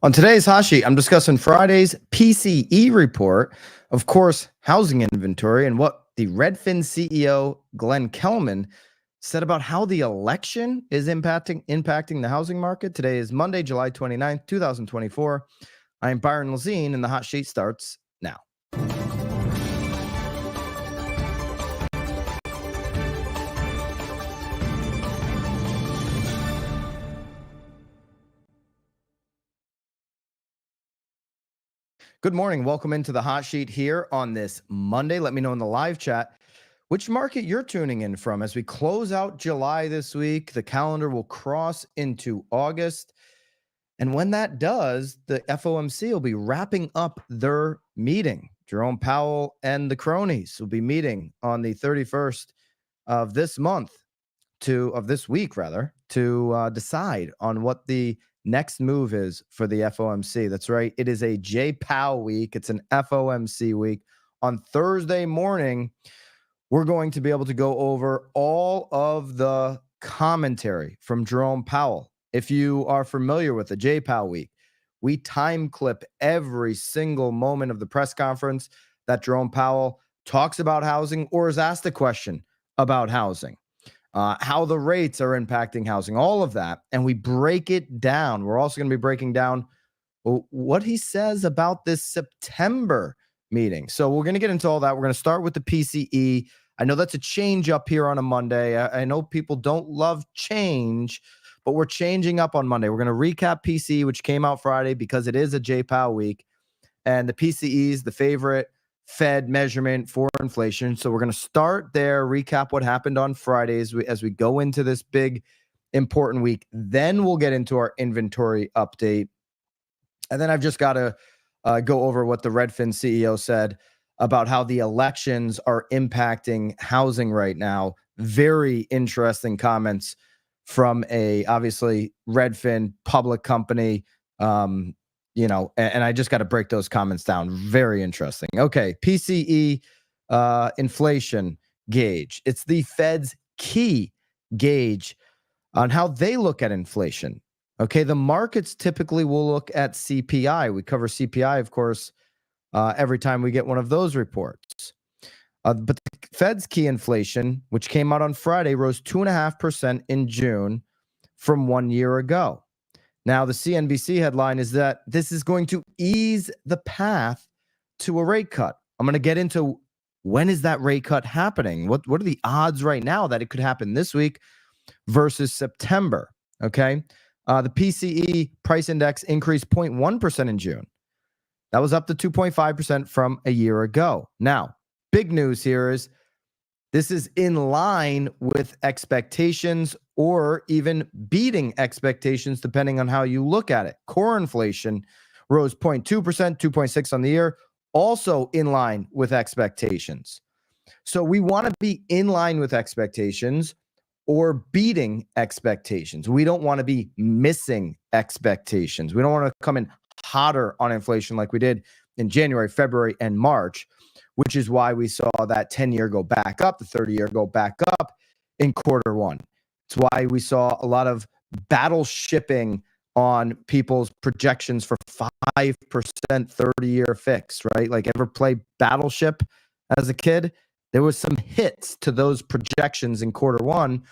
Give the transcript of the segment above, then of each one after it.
On today's Hot Sheet, I'm discussing Friday's PCE report, of course, housing inventory, and what the Redfin CEO Glenn Kelman said about how the election is impacting the housing market. Today is Monday, July 29th, 2024. I am Byron Lazine, and the Hot Sheet starts now. Good morning. Welcome into the Hot Sheet here on this Monday. Let me know in the live chat which market you're tuning in from. As we close out July this week, the calendar will cross into August. And when that does, the FOMC will be wrapping up their meeting. Jerome Powell and the cronies will be meeting on the 31st of this week, to decide on what the next move is for the FOMC. That's right. It is a J. Powell week. It's an FOMC week. On Thursday morning, we're going to be able to go over all of the commentary from Jerome Powell. If you are familiar with the J. Powell week, we time clip every single moment of the press conference that Jerome Powell talks about housing or is asked a question about housing. How the rates are impacting housing, all of that. And we break it down. We're also going to be breaking down what he says about this September meeting. So we're going to get into all that. We're going to start with the PCE. I know that's a change up here on a Monday. I know people don't love change, but we're changing up on Monday. We're going to recap PCE, which came out Friday because it is a J. Powell week. And the PCE is the favorite Fed measurement for inflation. So we're going to start there, recap what happened on Fridays as we go into this big, important week. Then we'll get into our inventory update. And then I've just got to go over what the Redfin CEO said about how the elections are impacting housing right now. Very interesting comments from a, obviously, Redfin public company. And I just got to break those comments down. Very interesting. Okay, PCE inflation gauge. It's the Fed's key gauge on how they look at inflation. Okay, the markets typically will look at CPI. We cover CPI, of course, every time we get one of those reports. But the Fed's key inflation, which came out on Friday, rose 2.5% in June from 1 year ago. Now, the CNBC headline is that this is going to ease the path to a rate cut. I'm going to get into when is that rate cut happening? What are the odds right now that it could happen this week versus September? Okay. The PCE price index increased 0.1% in June. That was up to 2.5% from a year ago. Now, big news here is this is in line with expectations or even beating expectations, depending on how you look at it. Core inflation rose 0.2%, 2.6% on the year, also in line with expectations. So we want to be in line with expectations or beating expectations. We don't want to be missing expectations. We don't want to come in hotter on inflation like we did in January, February, and March, which is why we saw that 10-year go back up, the 30-year go back up in quarter one. It's why we saw a lot of battleshipping on people's projections for 5% 30-year fix, right? Like, ever play Battleship as a kid? There was some hits to those projections in quarter one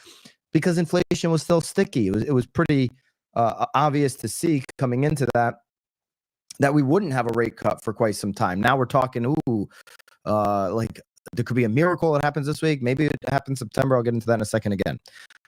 because inflation was still sticky. It was pretty obvious to see coming into that we wouldn't have a rate cut for quite some time. Now we're talking, like there could be a miracle that happens this week. Maybe it happens September. I'll get into that in a second again.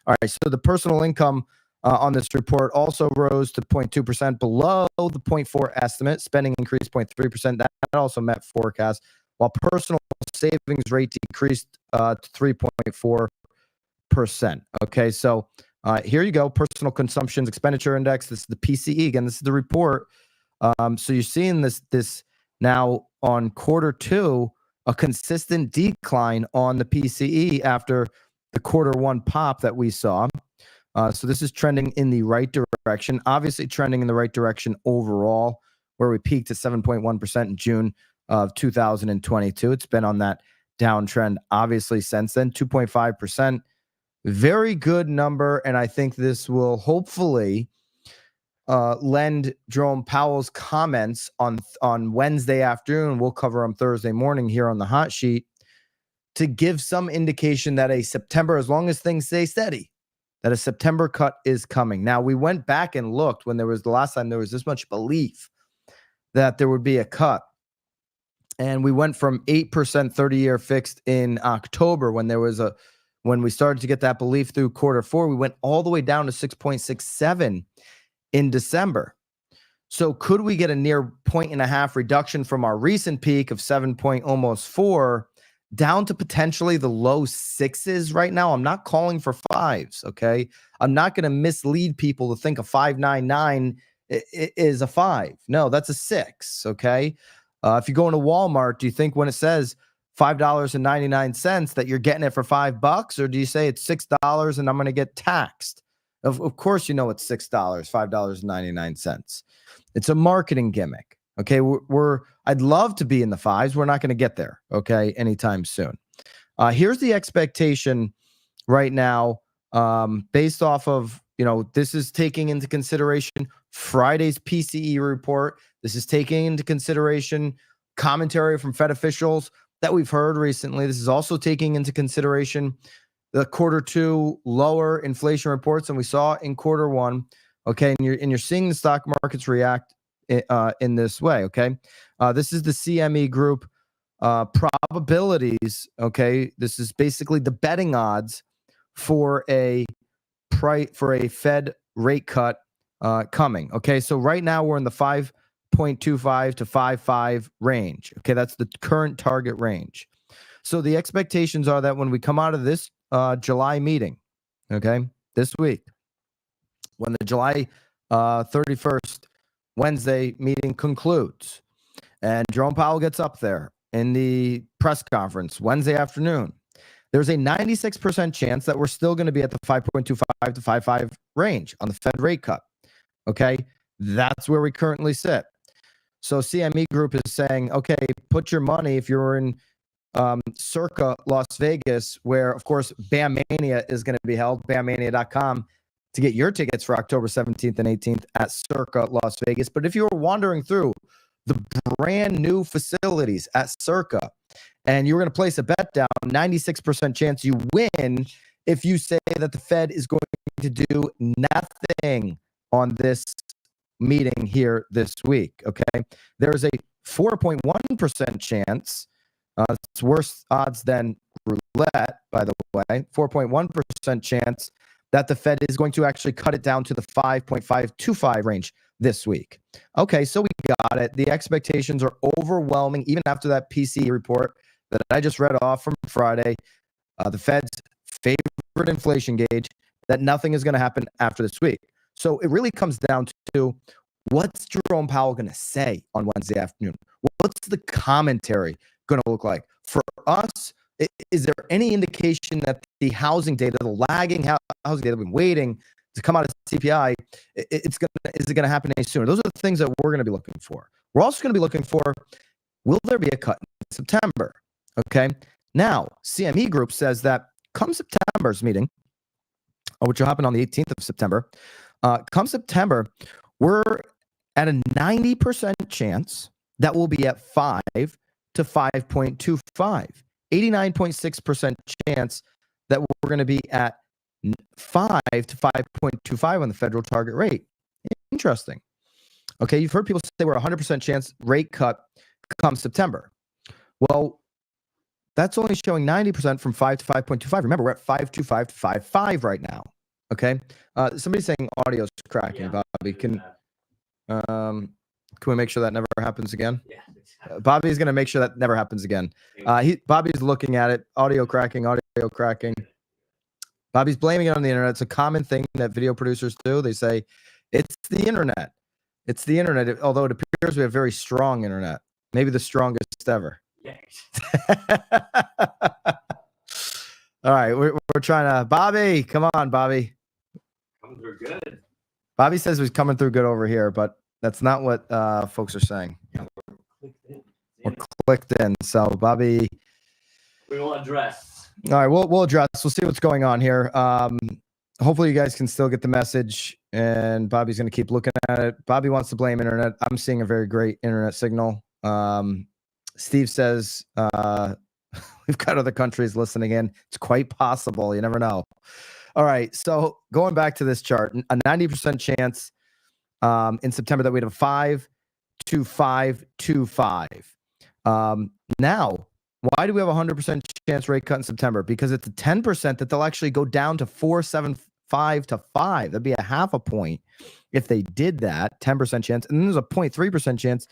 All right. So the personal income on this report also rose to 0.2% below the 0.4 estimate. Spending increased 0.3%. That also met forecast, while personal savings rate decreased to 3.4%. Okay. So here you go. Personal consumption expenditure index. This is the PCE. Again, this is the report. So you're seeing this now on quarter two, a consistent decline on the PCE after the quarter one pop that we saw. So this is trending in the right direction, obviously trending in the right direction overall, where we peaked at 7.1% in June of 2022. It's been on that downtrend, obviously, since then. 2.5%. Very good number. And I think this will hopefully lend Jerome Powell's comments on Wednesday afternoon. We'll cover them Thursday morning here on the hot sheet to give some indication that a September, as long as things stay steady, that a September cut is coming. Now, we went back and looked when there was the last time there was this much belief that there would be a cut. And we went from 8% 30-year fixed in October when we started to get that belief through quarter four. We went all the way down to 6.67 in December. So could we get a near 1.5 reduction from our recent peak of 7.4 down to potentially the low sixes right now? I'm not calling for fives, okay? I'm not going to mislead people to think a 5.99 is a 5. No, that's a 6, okay? If you go into Walmart, do you think when it says $5.99 that you're getting it for $5, or do you say it's $6 and I'm going to get taxed? Of course, you know it's $6, $5.99. It's a marketing gimmick. Okay, I'd love to be in the fives. We're not going to get there. Okay, anytime soon. Here's the expectation right now, based off of, this is taking into consideration Friday's PCE report. This is taking into consideration commentary from Fed officials that we've heard recently. This is also taking into consideration the quarter two lower inflation reports than we saw in quarter one. Okay, and you're seeing the stock markets react in this way. Okay, this is the CME Group probabilities. Okay, this is basically the betting odds for a Fed rate cut coming. Okay, so right now we're in the 5.25 to 5.5 range. Okay, that's the current target range. So the expectations are that when we come out of this July meeting, okay, this week, when the July 31st Wednesday meeting concludes, and Jerome Powell gets up there in the press conference Wednesday afternoon, there's a 96% chance that we're still going to be at the 5.25 to 5.5 range on the Fed rate cut. Okay, that's where we currently sit. So CME Group is saying, okay, put your money if you're in circa Las Vegas, where, of course, BAM Mania is going to be held, bammania.com, to get your tickets for October 17th and 18th at circa Las Vegas. But if you were wandering through the brand new facilities at circa and you were going to place a bet down, 96% chance you win if you say that the Fed is going to do nothing on this meeting here this week. Okay, there's a 4.1% chance. It's worse odds than roulette, by the way. 4.1% chance that the Fed is going to actually cut it down to the 5.525 range this week. Okay, so we got it. The expectations are overwhelming, even after that PCE report that I just read off from Friday. The Fed's favorite inflation gauge, that nothing is going to happen after this week. So it really comes down to, what's Jerome Powell going to say on Wednesday afternoon? What's the commentary going to look like? For us, is there any indication that the housing data, the lagging housing data we've been waiting to come out of CPI, is it going to happen any sooner? Those are the things that we're going to be looking for. We're also going to be looking for, will there be a cut in September? Okay. Now, CME Group says that come September's meeting, which will happen on the 18th of September, come September, we're at a 90% chance that we'll be at 5 to 5.25. 89.6% chance that we're going to be at 5 to 5.25 on the federal target rate. Interesting. Okay, you've heard people say we're 100% chance rate cut come September. Well, that's only showing 90% from 5 to 5.25. Remember, we're at 5.25 to 5.5 right now. Okay. Somebody's saying audio's cracking, yeah. Bobby, can we make sure that never happens again? Yeah. Bobby's going to make sure that never happens again. Bobby's looking at it. Audio cracking. Bobby's blaming it on the internet. It's a common thing that video producers do. They say, it's the internet. It's the internet. Although it appears we have very strong internet. Maybe the strongest ever. Yes. All right. We're trying to, Bobby, come on, Bobby. Coming through good. Bobby says he's coming through good over here, but that's not what folks are saying. We're clicked in. So, Bobby, we will address. All right, we'll address. We'll see what's going on here. hopefully you guys can still get the message, and Bobby's going to keep looking at it. Bobby wants to blame internet. I'm seeing a very great internet signal. Steve says we've got other countries listening in. It's quite possible. You never know. All right. So going back to this chart, a 90% chance in September that we'd have 5.2525. Now, why do we have a 100% chance rate cut in September? Because it's a 10% that they'll actually go down to 4.75 to 5. That'd be a half a point if they did that, 10% chance. And then there's a 0.3% chance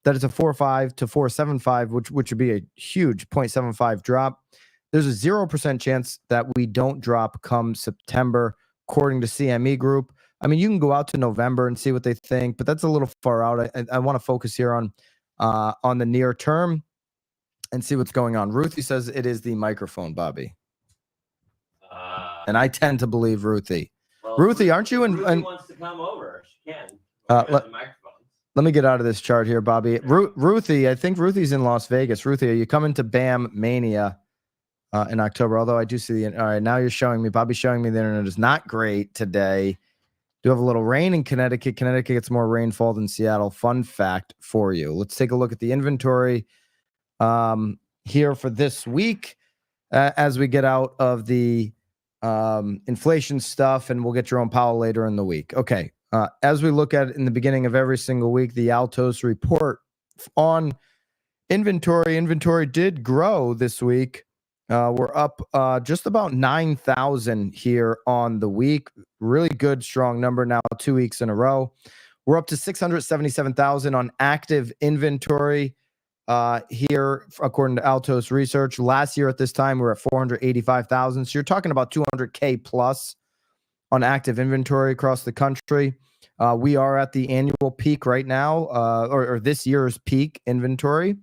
that it's a 4.5 to 4.75, which would be a huge 0.75 drop. There's a 0% chance that we don't drop come September, according to CME Group. I mean, you can go out to November and see what they think, but that's a little far out. I want to focus here on the near term and see what's going on. Ruthie says it is the microphone, Bobby. And I tend to believe Ruthie. Well, Ruthie, aren't you in? Ruthie wants to come over. She can. Let me get out of this chart here, Bobby. Ruthie, I think Ruthie's in Las Vegas. Ruthie, are you coming to BAM Mania in October? Although I do see the. All right, now you're showing me. Bobby's showing me the internet is not great today. Do have a little rain in Connecticut. Connecticut gets more rainfall than Seattle. Fun fact for you. Let's take a look at the inventory here for this week as we get out of the inflation stuff, and we'll get Jerome Powell later in the week. Okay. As we look at it in the beginning of every single week, the Altos report on inventory did grow this week. We're up just about 9,000 here on the week. Really good, strong number now, 2 weeks in a row. We're up to 677,000 on active inventory here, according to Altos research. Last year at this time, we were at 485,000. So you're talking about 200K plus on active inventory across the country. We are at the annual peak right now, or this year's peak inventory.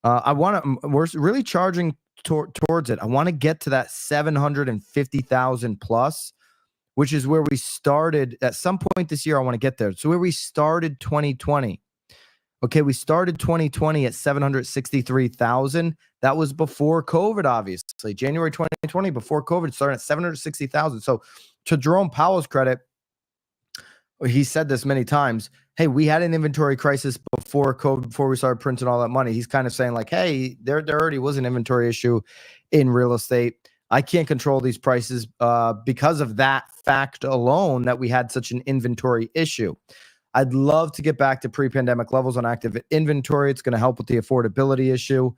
We're really charging towards it. I want to get to that 750,000 plus, which is where we started at some point this year. I want to get there. So where we started 2020. Okay, we started 2020 at 763,000. That was before COVID, obviously. January 2020, before COVID, started at 760,000. So to Jerome Powell's credit, he said this many times, hey, we had an inventory crisis before COVID, before we started printing all that money. He's kind of saying like, hey, there already was an inventory issue in real estate. I can't control these prices because of that fact alone, that we had such an inventory issue. I'd love to get back to pre-pandemic levels on active inventory. It's going to help with the affordability issue.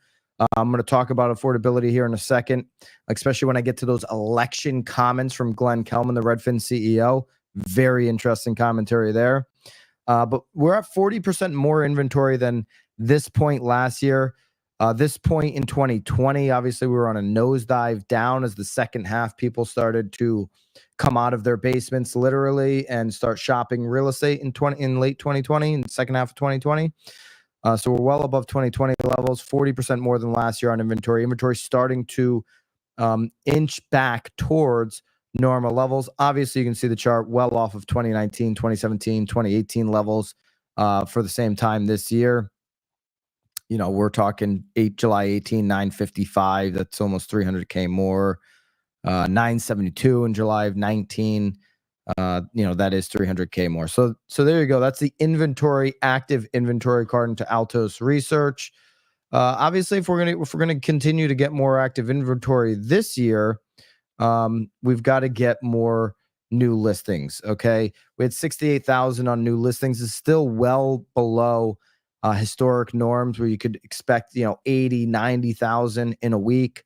I'm going to talk about affordability here in a second, especially when I get to those election comments from Glenn Kelman, the Redfin CEO. Very interesting commentary there. But we're at 40% more inventory than this point last year. This point in 2020, obviously, we were on a nosedive down as the second half people started to come out of their basements literally and start shopping real estate in late 2020 and second half of 2020. So we're well above 2020 levels, 40% more than last year on inventory. Inventory starting to inch back towards normal levels. Obviously, you can see the chart well off of 2019, 2017, 2018 levels for the same time this year. You know, we're talking July 18, 955. That's almost 300K more. 972 in July of 19. That is 300K more. So there you go. That's the inventory, active inventory according to Altos research. Obviously, if we're gonna continue to get more active inventory this year, we've got to get more new listings. Okay, we had 68,000 on new listings. Is still well below historic norms where you could expect 80, 90,000 in a week.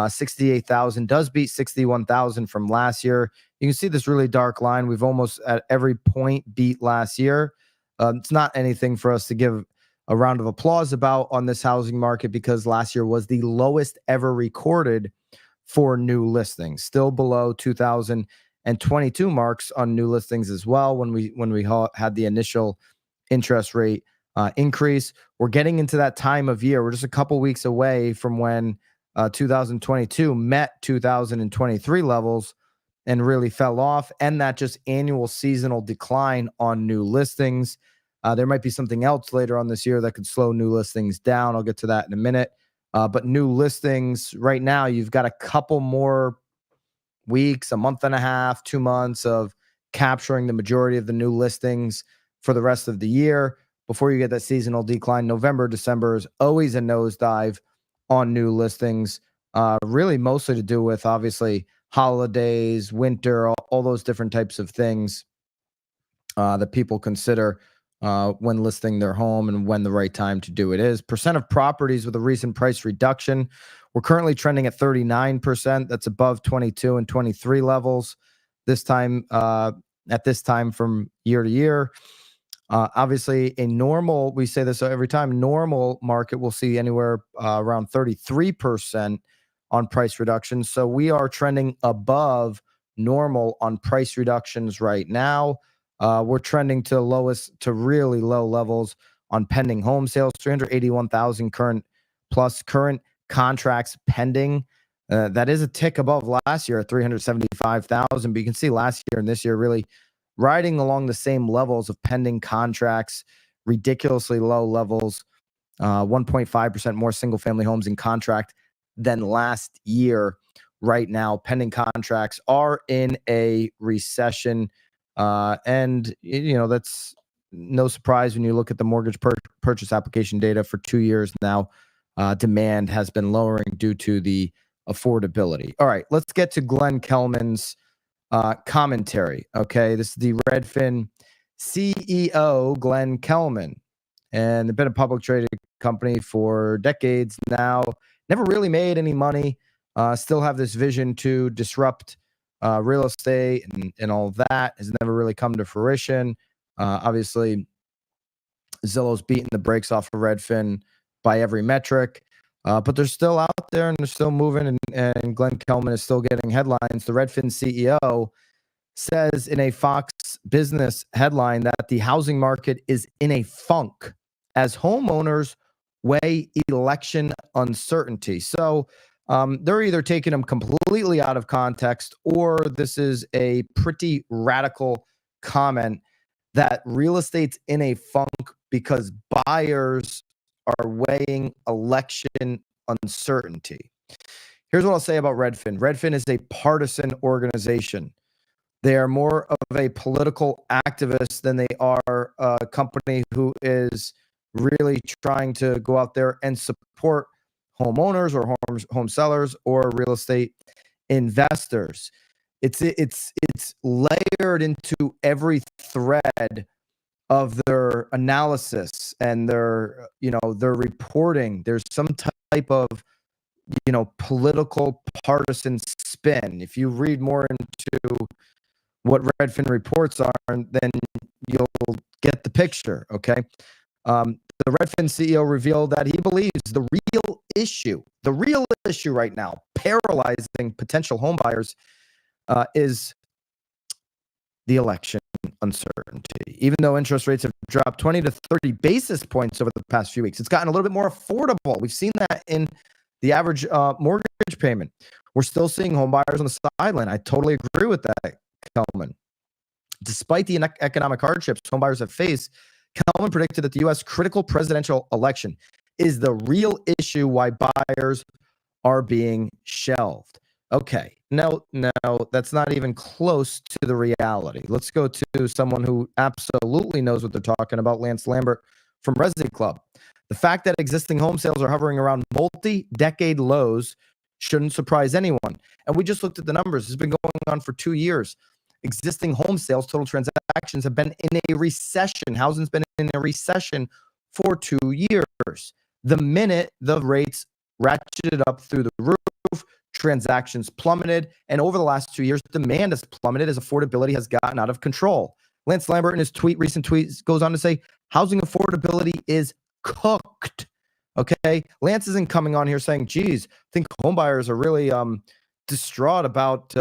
68,000 does beat 61,000 from last year. You can see this really dark line. We've almost at every point beat last year. It's not anything for us to give a round of applause about on this housing market, because last year was the lowest ever recorded for new listings, still below 2022 marks on new listings as well. When we had the initial interest rate increase, we're getting into that time of year. We're just a couple weeks away from when 2022 met 2023 levels and really fell off, and that just annual seasonal decline on new listings. There might be something else later on this year that could slow new listings down. I'll get to that in a minute. But new listings right now, you've got a couple more weeks, a month and a half, 2 months of capturing the majority of the new listings for the rest of the year before you get that seasonal decline. November, December is always a nosedive on new listings, really mostly to do with obviously holidays, winter, all those different types of things that people consider when listing their home and when the right time to do it is. Percent of properties with a recent price reduction, we're currently trending at 39%. That's above 22 and 23 levels this time at this time from year to year. Obviously, a normal, we say this every time, normal market will see anywhere around 33% on price reductions. So we are trending above normal on price reductions right now. We're trending to really low levels on pending home sales, 381,000 current contracts pending. That is a tick above last year at 375,000. But you can see last year and this year really riding along the same levels of pending contracts, ridiculously low levels, 1.5% more single family homes in contract than last year. Right now, pending contracts are in a recession. And, that's no surprise when you look at the mortgage purchase application data for 2 years now. Demand has been lowering due to the affordability. All right, let's get to Glenn Kelman's commentary. Okay, this is the Redfin CEO Glenn Kelman, and they've been a public traded company for decades now. Never really made any money. Still have this vision to disrupt real estate and all that has never really come to fruition. Obviously, Zillow's beating the brakes off of Redfin by every metric. But they're still out there and they're still moving, and Glenn Kelman is still getting headlines. The Redfin CEO says in a Fox Business headline that the housing market is in a funk as homeowners weigh election uncertainty. So they're either taking them completely out of context, or this is a pretty radical comment that real estate's in a funk because buyers are weighing election uncertainty. Here's what I'll say about Redfin. Redfin is a partisan organization. They are more of a political activist than they are a company who is really trying to go out there and support homeowners or home sellers or real estate investors. It's layered into every thread of their analysis and their reporting. There's some type of political partisan spin. If you read more into what Redfin reports are, then you'll get the picture. Okay. The Redfin CEO revealed that he believes the real issue right now, paralyzing potential homebuyers, is the election uncertainty. Even though interest rates have dropped 20 to 30 basis points over the past few weeks, it's gotten a little bit more affordable. We've seen that in the average mortgage payment. We're still seeing homebuyers on the sideline. I totally agree with that, Kelman. Despite the economic hardships homebuyers have faced, Kelman predicted that the U.S. critical presidential election is the real issue why buyers are being shelved. Okay, no, that's not even close to the reality. Let's go to someone who absolutely knows what they're talking about, Lance Lambert from Resi Club. The fact that existing home sales are hovering around multi-decade lows shouldn't surprise anyone. And we just looked at the numbers. It's been going on for 2 years. Existing home sales, total transactions have been in a recession. Housing's been in a recession for 2 years. The minute the rates ratcheted up through the roof, transactions plummeted, and over the last 2 years, demand has plummeted as affordability has gotten out of control. Lance Lambert in his recent tweets goes on to say, housing affordability is cooked. Okay, Lance isn't coming on here saying, geez, I think homebuyers are really distraught about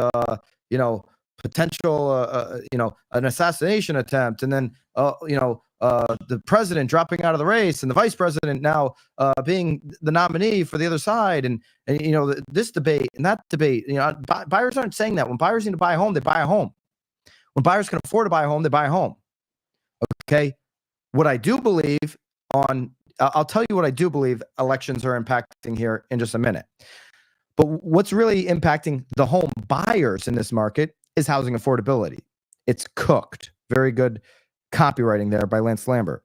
potential an assassination attempt, and then the president dropping out of the race and the vice president now being the nominee for the other side, and this debate and that debate. Buyers aren't saying that. When buyers need to buy a home, they buy a home. When buyers can afford to buy a home, they buy a home. Okay, what I do believe I'll tell you what I do believe elections are impacting here in just a minute. But what's really impacting the home buyers in this market is housing affordability. It's cooked. Very good copywriting there by Lance Lambert.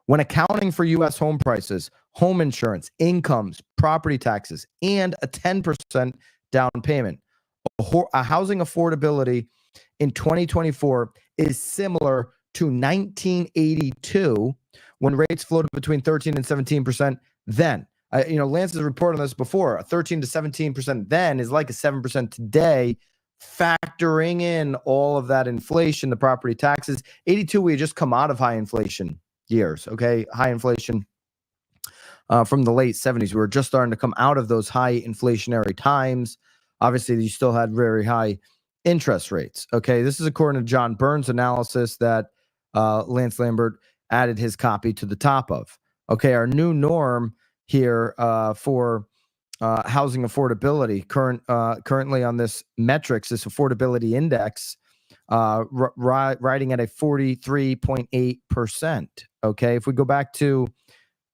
When accounting for U.S. home prices, home insurance, incomes, property taxes, and a 10% down payment, a housing affordability in 2024 is similar to 1982 when rates floated between 13 and 17% then. Lance has reported on this before. A 13 to 17% then is like a 7% today, factoring in all of that inflation, the property taxes. 82, we had just come out of high inflation years, okay? High inflation from the late 70s. We were just starting to come out of those high inflationary times. Obviously, you still had very high interest rates, okay? This is according to John Burns' analysis that Lance Lambert added his copy to the top of. Okay, our new norm here for housing affordability, currently on this metrics, this affordability index, riding at a 43.8%. Okay, if we go back to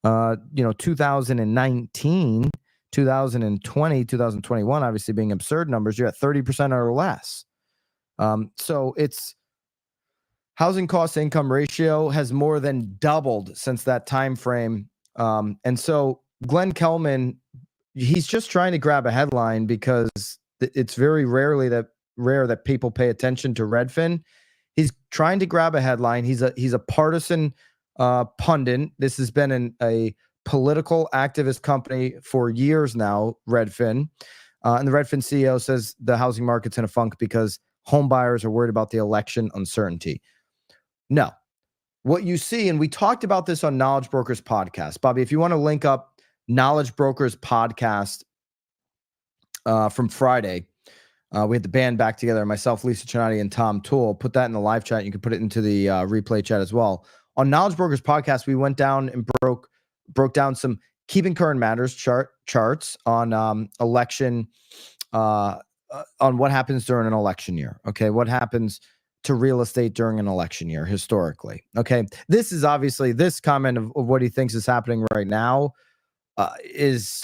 2019, 2020, 2021, obviously being absurd numbers, you're at 30% or less. So it's housing cost income ratio has more than doubled since that time frame. And so Glenn Kelman, he's just trying to grab a headline because it's very rare that people pay attention to Redfin. He's trying to grab a headline. He's a partisan pundit. This has been a political activist company for years now, Redfin. And the Redfin CEO says the housing market's in a funk because home buyers are worried about the election uncertainty. No. What you see, and we talked about this on Knowledge Brokers podcast. Bobby, if you want to link up Knowledge Brokers podcast from Friday, we had the band back together, myself, Lisa Chinati, and Tom Toole. Put that in the live chat. You can put it into the replay chat as well. On Knowledge Brokers podcast, we went down and broke down some Keeping Current Matters charts on election, on what happens during an election year. Okay, what happens to real estate during an election year historically. Okay, this is obviously this comment of what he thinks is happening right now is,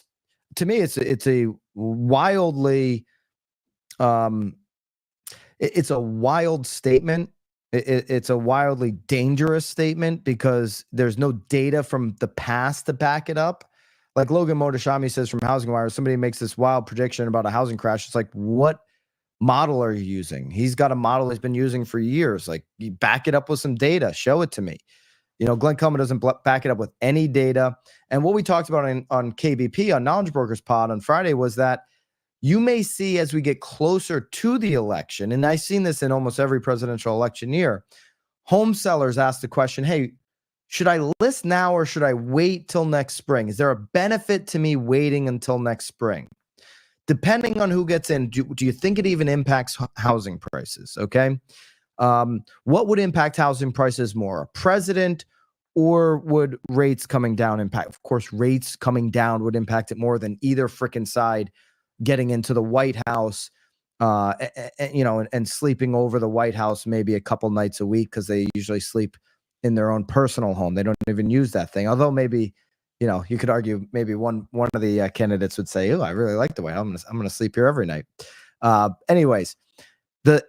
to me, it's a wildly it's a wild statement. It's a wildly dangerous statement because there's no data from the past to back it up. Like Logan Motoshami says from Housing Wire, somebody makes this wild prediction about a housing crash. It's like, what model are you using? He's got a model he's been using for years. Like, you back it up with some data. Show it to me. Glenn Kelman doesn't back it up with any data. And what we talked about on KBP, on Knowledge Brokers Pod on Friday, was that you may see as we get closer to the election, and I've seen this in almost every presidential election year, home sellers ask the question, hey, should I list now or should I wait till next spring? Is there a benefit to me waiting until next spring? Depending on who gets in, do you think it even impacts housing prices? Okay. What would impact housing prices more, a president or would rates coming down impact? Of course, rates coming down would impact it more than either frickin' side getting into the White House, and sleeping over the White House maybe a couple nights a week because they usually sleep in their own personal home. They don't even use that thing. Although maybe, you could argue maybe one of the candidates would say, "Oh, I really like the White House. I'm gonna sleep here every night." Anyways, the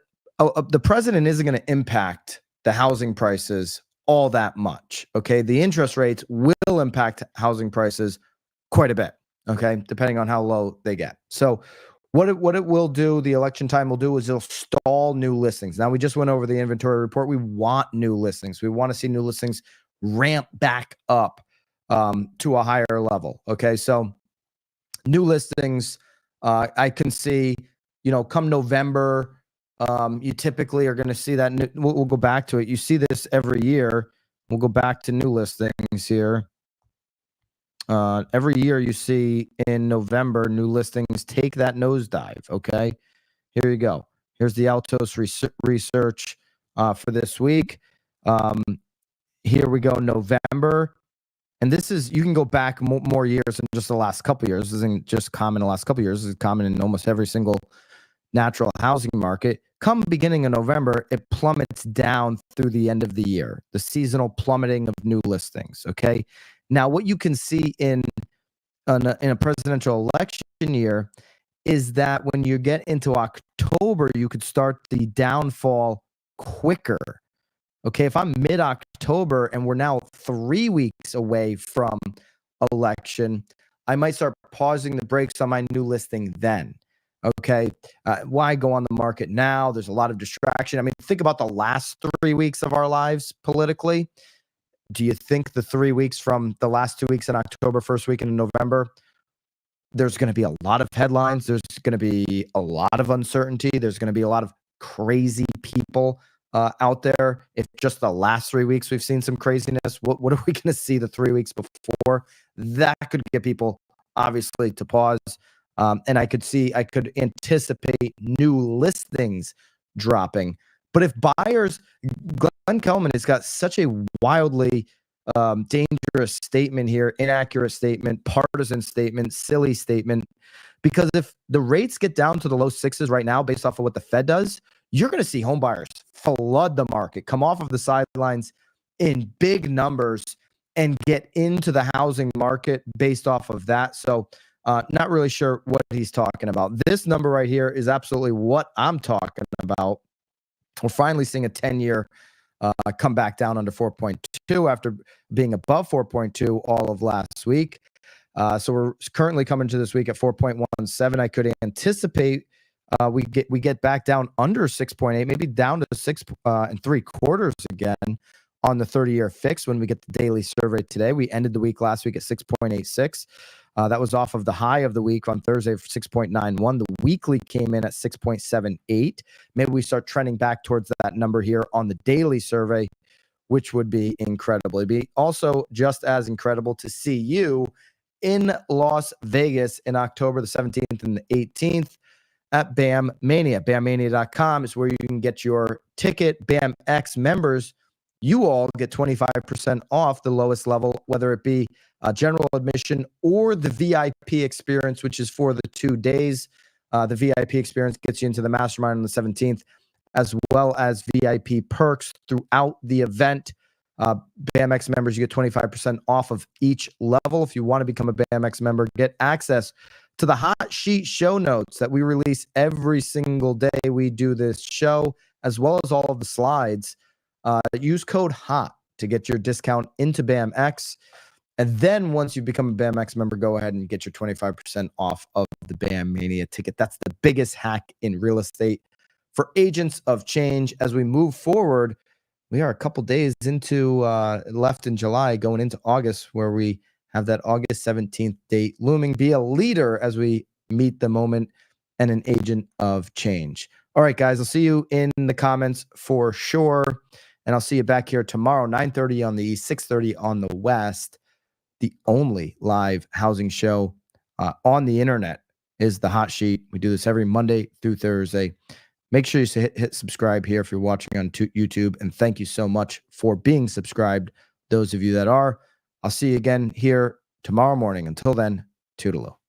president isn't going to impact the housing prices all that much. Okay, the interest rates will impact housing prices quite a bit. Okay, depending on how low they get. So what it will do, the election time will do, is it'll stall new listings. Now, we just went over the inventory report. We want new listings. We want to see new listings ramp back up to a higher level. Okay, so new listings, I can see, come November, you typically are going to see that. We'll go back to it. You see this every year. We'll go back to new listings here. Every year you see in November, new listings take that nosedive. Okay, here you go. Here's the Altos research for this week. Here we go, November. And this is, you can go back more years than just the last couple of years. This isn't just common in the last couple of years. This is common in almost every single natural housing market. Come beginning of November, it plummets down through the end of the year, the seasonal plummeting of new listings. Okay. Now, what you can see in a presidential election year is that when you get into October, you could start the downfall quicker. Okay, if I'm mid-October and we're now 3 weeks away from election, I might start pausing the brakes on my new listing then. Okay, why go on the market now? There's a lot of distraction. I mean, think about the last 3 weeks of our lives politically. Do you think the 3 weeks from the last 2 weeks in October, first week in November, there's going to be a lot of headlines. There's going to be a lot of uncertainty. There's going to be a lot of crazy people out there. If just the last 3 weeks we've seen some craziness, what are we going to see the 3 weeks before? That could get people obviously to pause. And I could anticipate new listings dropping. But if buyers, Glenn Kelman has got such a wildly dangerous statement here, inaccurate statement, partisan statement, silly statement. Because if the rates get down to the low sixes right now, based off of what the Fed does, you're going to see home buyers flood the market, come off of the sidelines in big numbers and get into the housing market based off of that. So not really sure what he's talking about. This number right here is absolutely what I'm talking about. We're finally seeing a 10-year come back down under 4.2 after being above 4.2 all of last week. So we're currently coming to this week at 4.17. I could anticipate we get back down under 6.8, maybe down to 6.75 again on the 30-year fix when we get the daily survey today. We ended the week last week at 6.86. That was off of the high of the week on Thursday for 6.91. The weekly came in at 6.78. Maybe we start trending back towards that number here on the daily survey, which would be incredible. It'd be also just as incredible to see you in Las Vegas in October the 17th and the 18th at BAM Mania. BAMmania.com is where you can get your ticket. BAMX members, you all get 25% off the lowest level, whether it be general admission or the VIP experience, which is for the 2 days. The VIP experience gets you into the mastermind on the 17th, as well as VIP perks throughout the event. BAMX members, you get 25% off of each level. If you want to become a BAMX member, get access to the hot sheet show notes that we release every single day we do this show, as well as all of the slides. Use code HOT to get your discount into BAMX. And then once you become a BAMX member, go ahead and get your 25% off of the BAM Mania ticket. That's the biggest hack in real estate for agents of change. As we move forward, we are a couple days into left in July, going into August, where we have that August 17th date looming. Be a leader as we meet the moment and an agent of change. All right, guys, I'll see you in the comments for sure. And I'll see you back here tomorrow, 9:30 on the East, 6:30 on the West. The only live housing show on the internet is the Hot Sheet. We do this every Monday through Thursday. Make sure you hit subscribe here if you're watching on YouTube. And thank you so much for being subscribed, those of you that are. I'll see you again here tomorrow morning. Until then, toodaloo.